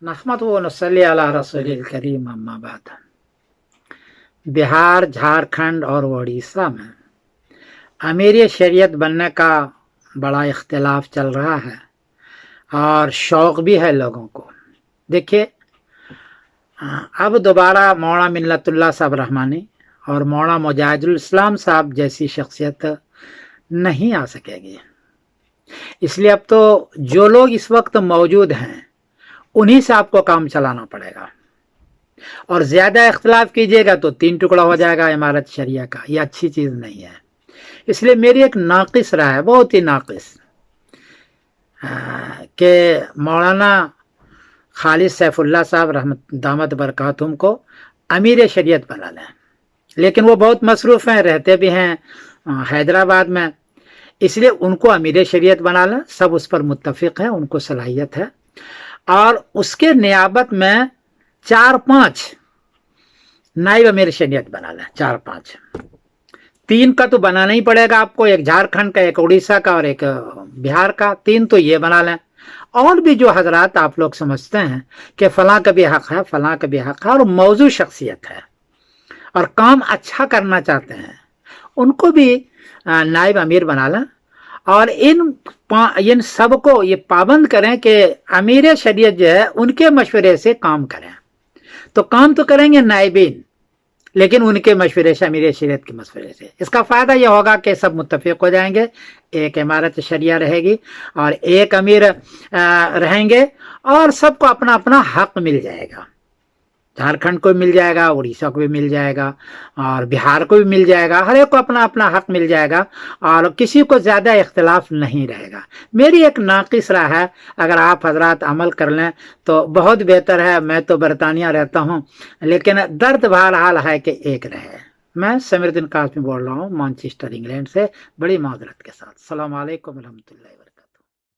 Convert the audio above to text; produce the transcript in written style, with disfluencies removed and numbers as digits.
नहमदुहु व नसल्ली अला रसूलिल करीम अम्मा बाद। बिहार, झारखंड और उड़ीसा में अमीरी शरीयत बनने का बड़ा इख्तिलाफ चल रहा है और शौक़ भी है लोगों को। देखिए, अब दोबारा मौलाना मिन्नतुल्लाह साहब रहमानी और मौलाना मुजाहिदुल इस्लाम साहब जैसी शख्सियत नहीं आ सकेगी। इसलिए अब तो जो लोग इस वक्त मौजूद हैं उन्हीं से आपको काम चलाना पड़ेगा, और ज़्यादा इख्तिलाफ कीजिएगा तो 3 टुकड़ा हो जाएगा इमारत शरिया का। ये अच्छी चीज़ नहीं है। इसलिए मेरी एक नाक़िस राय है, बहुत ही नाक़िस, कि मौलाना खालिद सैफुल्लाह साहब रहमत दामत बरकातुहुम को अमीर शरीयत बना लें। लेकिन वो बहुत मसरूफ़ हैं, रहते भी हैं हैदराबाद में, इसलिए उनको अमीर शरीयत बना लें। सब उस पर मुत्तफ़िक़ हैं, उनको सलाहियत है। और उसके नियाबत में 4-5 नाइब अमीर शरीयत बना लें। 4-5, 3 का तो बनाना ही पड़ेगा आपको, एक झारखंड का, एक उड़ीसा का और एक बिहार का। 3 तो ये बना लें। और भी जो हजरात आप लोग समझते हैं कि फ़लाँ का भी हक़ है, फ़लाँ का भी हक़ है और मौजू शख्सियत है और काम अच्छा करना चाहते हैं, उनको भी नाइब अमीर बना लें। और इन सब को ये पाबंद करें कि अमीर शरीयत जो है उनके मशवरे से काम करें। तो काम तो करेंगे नाइबीन, लेकिन उनके मशवरे से, अमीर शरीयत के मशवरे से। इसका फ़ायदा यह होगा कि सब मुत्तफ़िक़ हो जाएंगे, एक इमारत शरिया रहेगी और एक अमीर रहेंगे और सबको अपना अपना हक़ मिल जाएगा। झारखंड को भी मिल जाएगा, उड़ीसा को भी मिल जाएगा और बिहार को भी मिल जाएगा। हर एक को अपना अपना हक़ मिल जाएगा और किसी को ज़्यादा इख्तिलाफ नहीं रहेगा। मेरी एक नाक़िस राय है, अगर आप हजरात अमल कर लें तो बहुत बेहतर है। मैं तो बरतानिया रहता हूँ, लेकिन दर्द बहरहाल है कि एक रहे। मैं समीरुद्दीन कासमी बोल रहा हूँ, मैनचेस्टर इंग्लैंड से, बड़ी माजरत के साथ। अस्सलामु अलैकुम व रहमतुल्लाहि व बरकातहू।